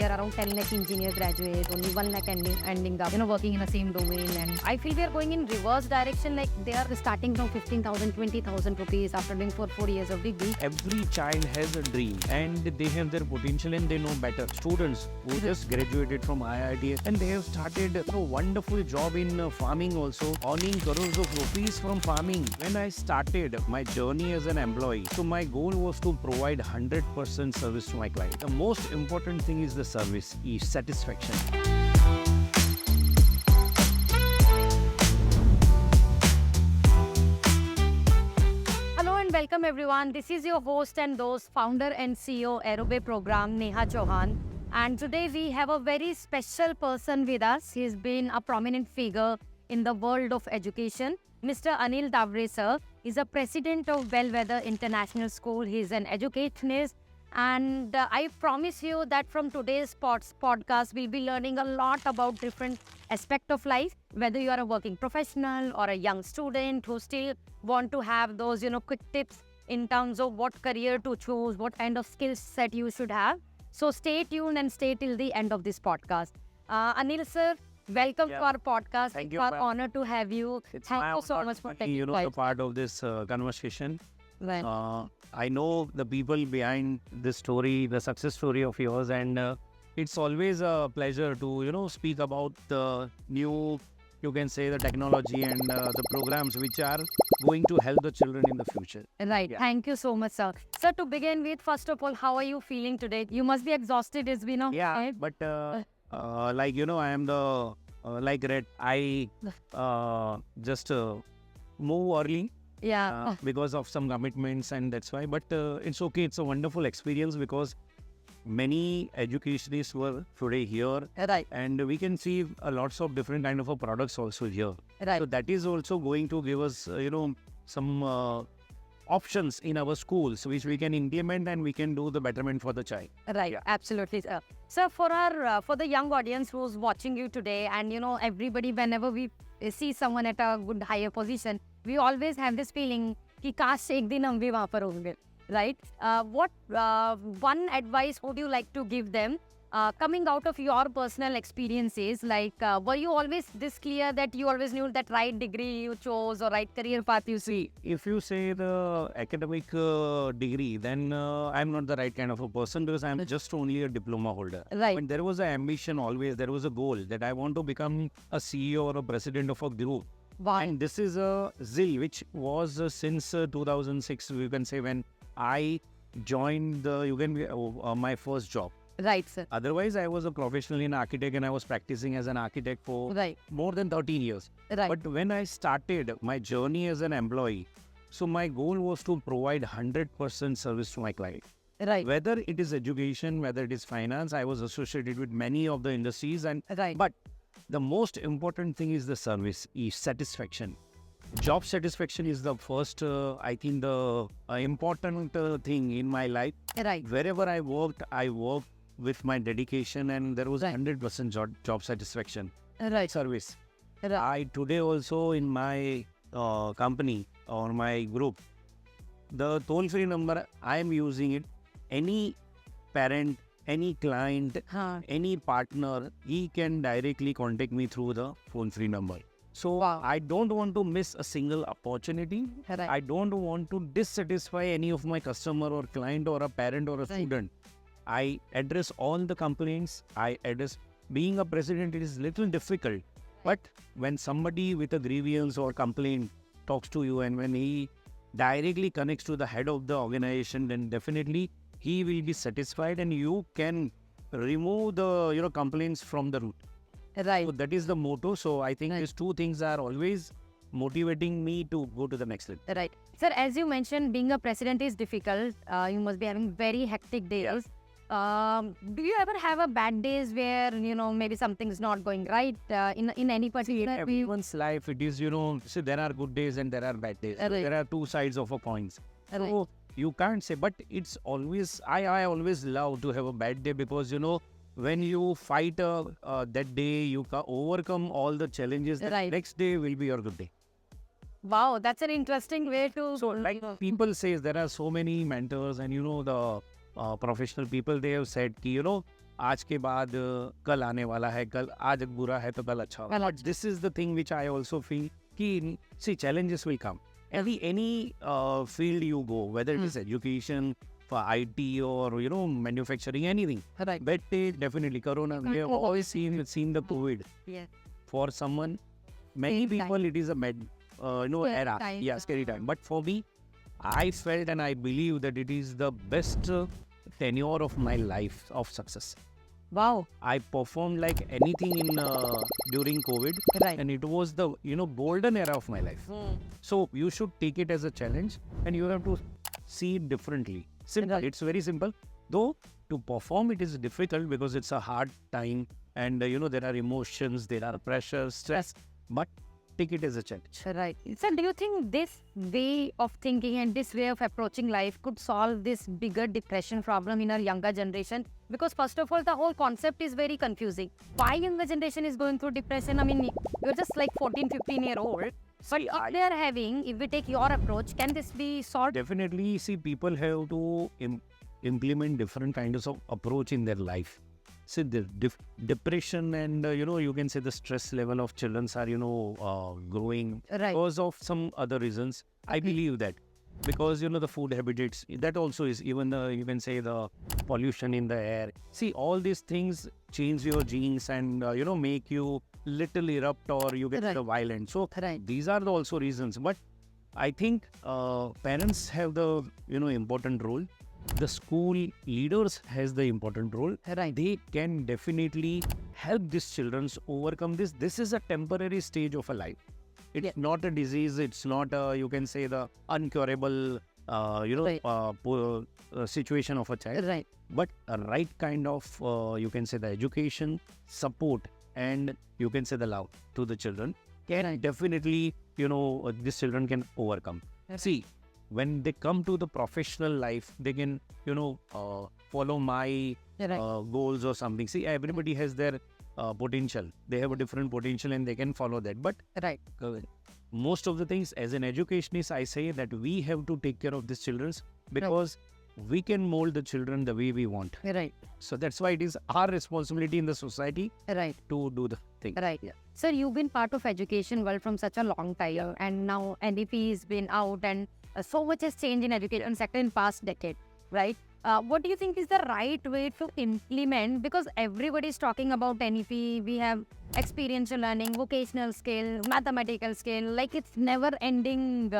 year around 10 lakh engineer graduate, only 1 lakh ending up, working in the same domain. And I feel we are going in reverse direction. Like they are starting from 15,000, 20,000 rupees after doing for 4 years of degree. Every child has a dream and they have their potential and they know better. Students who just graduated from IIT and they have started a wonderful job in farming also, earning crores of rupees from farming. When I started my journey as an employee, so my goal was to provide 100% service to my client. The most important thing is the service, is satisfaction. Hello and welcome everyone. This is your host and those founder and CEO Aerobe program, Neha Chauhan. And today we have a very special person with us. He's been a prominent figure in the world of education. Mr. Anil Davda, sir, is a president of Bellwether International School. He's an educationist. And I promise you that from today's podcast, we'll be learning a lot about different aspects of life, whether you are a working professional or a young student who still want to have those, quick tips in terms of what career to choose, what kind of skill set you should have. So stay tuned and stay till the end of this podcast. Anil, sir, welcome to our podcast. Thank It's you. our honor to have you. It's Thank you so much for taking the part of this conversation. Right. I know the people behind this story, the success story of yours, and it's always a pleasure to speak about the new, you can say, the technology and the programs which are going to help the children in the future. Right. Yeah. Thank you so much, sir. Sir, to begin with, first of all, how are you feeling today? You must be exhausted, as we know. Yeah, right? but I am the like red. I just move early. Yeah. Because of some commitments, and that's why. But it's okay. It's a wonderful experience because many educationists were today here, Right. and we can see lots of different kind of products also here. Right. So that is also going to give us, some options in our schools which we can implement and we can do the betterment for the child. Right, Yeah. absolutely, sir. So for our for the young audience who's watching you today, and everybody, whenever we see someone at a good higher position, we always have this feeling कि काश एक दिन हम भी वहाँ पर होंगे, right? What one advice would you like to give them? Coming out of your personal experiences, like were you always this clear that you always knew that right degree you chose or right career path you see? If you say the academic degree, then I'm not the right kind of a person because I'm just only a diploma holder. Right. But there was an ambition always, there was a goal that I want to become a CEO or a president of a group. Why? And this is a zeal which was since 2006, you can say, when I joined my first job. Right, sir. Otherwise, I was a professional in architect and I was practicing as an architect for Right. more than 13 years. Right. But when I started my journey as an employee, so my goal was to provide 100% service to my client. Right. Whether it is education, whether it is finance, I was associated with many of the industries. Right. But the most important thing is the service, is satisfaction. Job satisfaction is the first, I think, the important thing in my life. Right. Wherever I worked with my dedication, and there was Right. 100% job satisfaction. Right. Service. Right. I today also in my company or my group, the toll-free number I am using it. Any parent, any client, Huh. any partner, he can directly contact me through the phone-free number. So Wow. I don't want to miss a single opportunity. Right. I don't want to dissatisfy any of my customer or client or a parent or a Right. student. I address all the complaints. Being a president, it is little difficult. But when somebody with a grievance or complaint talks to you, and when he directly connects to the head of the organization, then definitely he will be satisfied and you can remove the complaints from the root. Right. So that is the motto. So I think Right. these two things are always motivating me to go to the next level. Right. Sir, as you mentioned, being a president is difficult. You must be having very hectic days. Do you ever have a bad days where, maybe something's not going right in any In particular way? everyone's life, it is, see, there are good days and there are bad days. Right. There are two sides of a coin. Right. So you can't say, but it's always, I always love to have a bad day because, when you fight that day, you overcome all the challenges. The Right. next day will be your good day. Wow, that's an interesting way to... So like people say, there are so many mentors and the professional people, they have said, ki, आज के बाद कल आने वाला है, कल आज बुरा है तो कल अच्छा होगा. But this is the thing which I also feel कि see challenges will come. Any field you go, whether it is education, for IT or manufacturing, anything. Right. But definitely Corona. We have always seen the COVID. Yeah. For someone, many Scary people, it is a Scary era. time. Yeah, scary time. But for me, I felt and I believe that it is the best tenure of my life of success. Wow. I performed like anything in during COVID, Right. and it was the golden era of my life. So you should take it as a challenge, and you have to see it differently. Simple. Right. It's very simple. Though to perform it is difficult because it's a hard time, and there are emotions, there are pressures, stress. But take it as a challenge. Right. So do you think this way of thinking and this way of approaching life could solve this bigger depression problem in our younger generation? Because first of all, the whole concept is very confusing. Why younger generation is going through depression? I mean, you're just like 14, 15-year-old. But if they are having, if we take your approach, can this be solved? Definitely, see, people have to implement different kinds of approach in their life. See, the depression and you can say the stress level of children are growing Right. because of some other reasons. I believe that because the food habits, that also is, even the, you can say, the pollution in the air. See, all these things change your genes and make you little erupt or you get Right. violent. So Right. these are the also reasons. But I think parents have the important role. The school leaders has the important role. Right. They can definitely help these children overcome this. This is a temporary stage of a life. It's Yeah. not a disease. It's not you can say the uncurable Right. situation of a child. Right. But a right kind of you can say the education, support, and you can say the love to the children can Right. definitely these children can overcome. Right. See, when they come to the professional life, they can follow my Right. goals or something. See, everybody has their potential. They have a different potential and they can follow that. But Right. most of the things, as an educationist, I say that we have to take care of these children because we can mold the children the way we want. Right. So that's why it is our responsibility in the society Right. to do the thing. Right. Yeah. Sir, you've been part of education world from such a long time, and now NEP has been out, and so much has changed in education sector in past decade, right? What do you think is the right way to implement? Because everybody is talking about NEP. We have experiential learning, vocational skill, mathematical skill. Like it's never-ending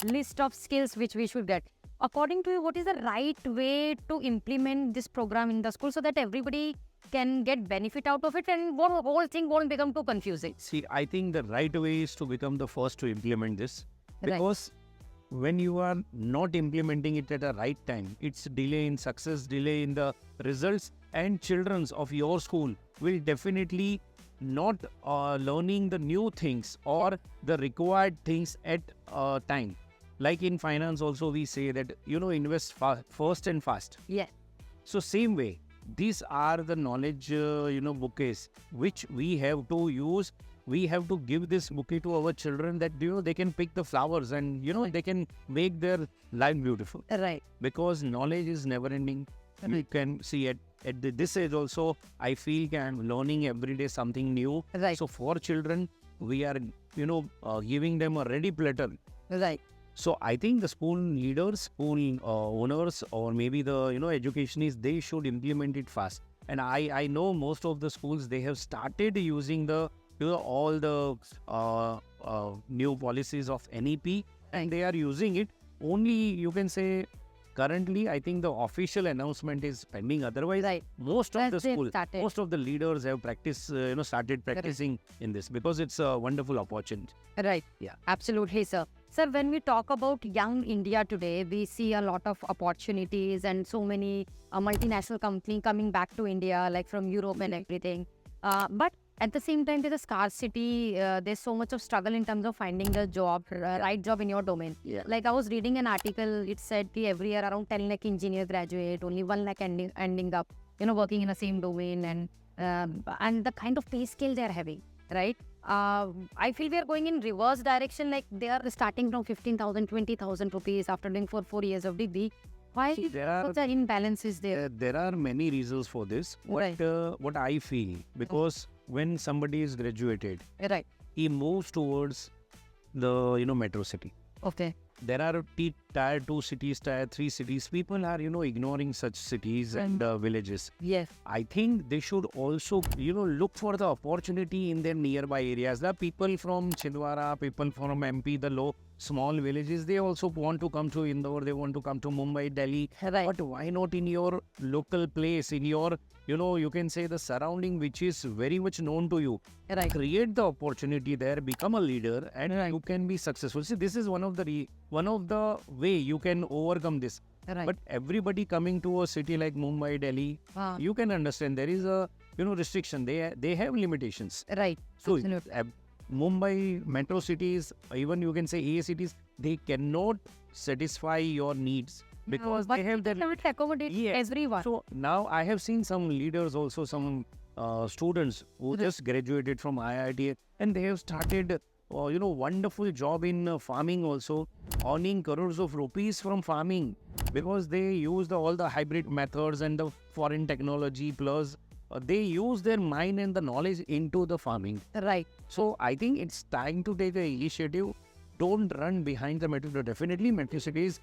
list of skills which we should get. According to you, what is the right way to implement this program in the school so that everybody can get benefit out of it and whole thing won't become too confusing? See, I think the right way is to become the first to implement this Right. because when you are not implementing it at the right time, it's delay in success, delay in the results, and children of your school will definitely not learning the new things or the required things at time. Like in finance also we say that, invest first and fast. Yeah. So same way, these are the knowledge, bouquets which we have to use. We have to give this bouquet to our children that, they can pick the flowers and, they can make their life beautiful. Right. Because knowledge is never ending. You can see at this age also, I feel I'm learning every day something new. Right. So for children, we are, giving them a ready platter. Right. So I think the school leaders, school owners, or maybe the educationists, they should implement it fast. And I know most of the schools, they have started using the all the new policies of NEP, and they are using it. Only you can say currently, I think the official announcement is pending. Otherwise, Right. most of the As they've school, started. most of the leaders have started practicing in this because it's a wonderful opportunity. Right. Yeah. Absolutely, sir. Sir, when we talk about young India today, we see a lot of opportunities and so many multinational companies coming back to India, like from Europe and everything. But at the same time, there's a scarcity. There's so much of struggle in terms of finding the job, right job in your domain. Yeah. Like I was reading an article, it said that every year around 10 lakh engineers graduate, only 1 lakh ending up, working in the same domain, and the kind of pay scale they're having, right? I feel we are going in reverse direction. Like they are starting from 15,000, 20,000 rupees after doing for 4 years of degree. Why See, there are such an imbalance is there? there are many reasons for this. Right. What I feel, because when somebody is graduated, Right. he moves towards the metro city. Okay. There are tier 2 cities, tier 3 cities. People are ignoring such cities and villages. Yes. I think they should also look for the opportunity in their nearby areas. The people from Chhindwara, people from MP, the small villages, they also want to come to Indore, they want to come to Mumbai, Delhi. Right. But why not in your local place, in your you can say the surrounding which is very much known to you? Right. Create the opportunity there, become a leader, and Right. you can be successful. See, this is one of the way you can overcome this. Right. But everybody coming to a city like Mumbai, Delhi, Ah. you can understand there is a restriction. They have limitations. Right. So Absolutely. Mumbai metro cities, even you can say A cities, they cannot satisfy your needs because But they have their. cannot accommodate Yeah. everyone. So now I have seen some leaders also, some students who just graduated from IIT, and they have started wonderful job in farming also, earning crores of rupees from farming because they use all the hybrid methods and the foreign technology, plus they use their mind and the knowledge into the farming. Right. So I think it's time to take the initiative. Don't run behind the metro. Definitely metro cities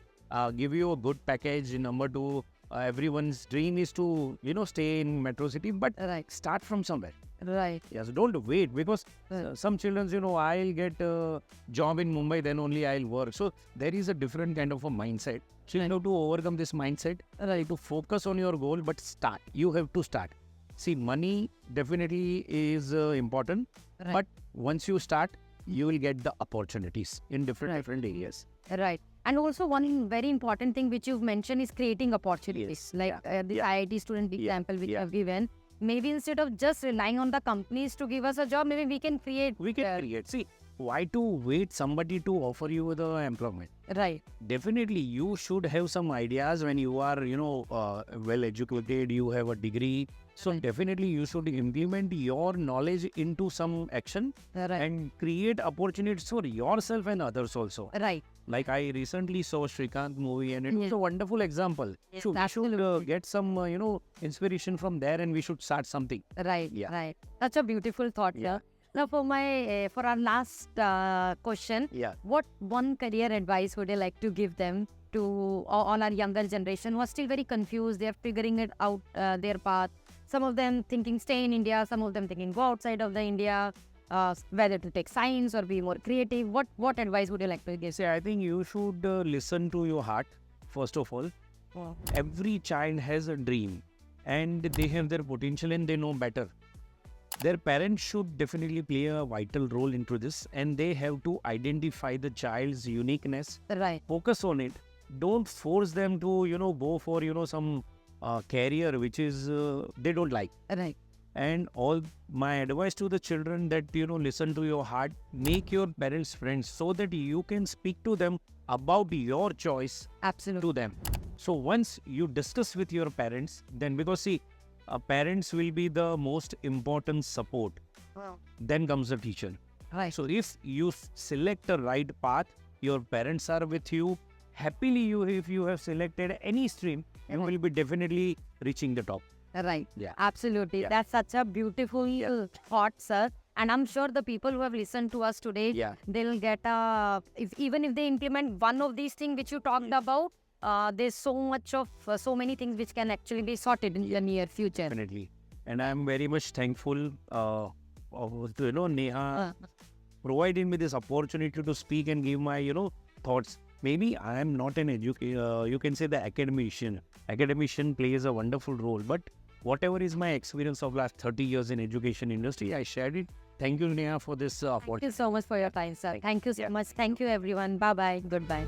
give you a good package. Number two, everyone's dream is to stay in metro city, but Right. start from somewhere. Right. Yes, don't wait, because Right. some children, I'll get a job in Mumbai, then only I'll work. So there is a different kind of a mindset. So you Right. have to overcome this mindset, Right. to focus on your goal, but start. You have to start. See, money definitely is important, Right. but once you start, you will get the opportunities in Right. different areas. Right. And also one very important thing which you've mentioned is creating opportunities. Yes. Like this Yeah. IIT student Yeah. example which Yeah. I've given. Maybe instead of just relying on the companies to give us a job, maybe we can create. We can create. See, why to wait somebody to offer you the employment? Right. Definitely, you should have some ideas when you are, well educated, you have a degree. So Right. definitely you should implement your knowledge into some action Right. and create opportunities for yourself and others also. Right. Like I recently saw Shrikant movie, and it was Yes. a wonderful example. Yes, So we should absolutely. get some, inspiration from there, and we should start something. Right. Yeah. Right. Such a beautiful thought, Yeah. sir. Now, for our last question, Yeah. what one career advice would you like to give them to all our younger generation who are still very confused? They are figuring it out their path. Some of them thinking stay in India. Some of them thinking go outside of the India. Whether to take science or be more creative. What advice would you like to give? See, I think you should listen to your heart first of all. Wow. Every child has a dream, and they have their potential, and they know better. Their parents should definitely play a vital role into this, and they have to identify the child's uniqueness, Right. focus on it. Don't force them to go for some career which is they don't like. Right. And all my advice to the children, that listen to your heart, make your parents friends, so that you can speak to them about your choice Absolutely. to them. So once you discuss with your parents, then, because see, parents will be the most important support. Wow. Then comes the teacher. Right. So if you select the right path, your parents are with you. Happily, if you have selected any stream, you Right. will be definitely reaching the top. Right. Yeah. Absolutely. Yeah. That's such a beautiful thought, sir. And I'm sure the people who have listened to us today, Yeah. they'll get even if they implement one of these things which you talked about, there's so many things which can actually be sorted in the near future. Definitely. And I'm very much thankful to Neha providing me this opportunity to speak and give my thoughts. Maybe I am not an you can say the academician. Academician plays a wonderful role, but whatever is my experience of last 30 years in education industry, I shared it. Thank you, Neha, for this Thank opportunity. you so much for your time, sir. Thank you so Yeah. much. Thank you, everyone. Bye bye. Goodbye.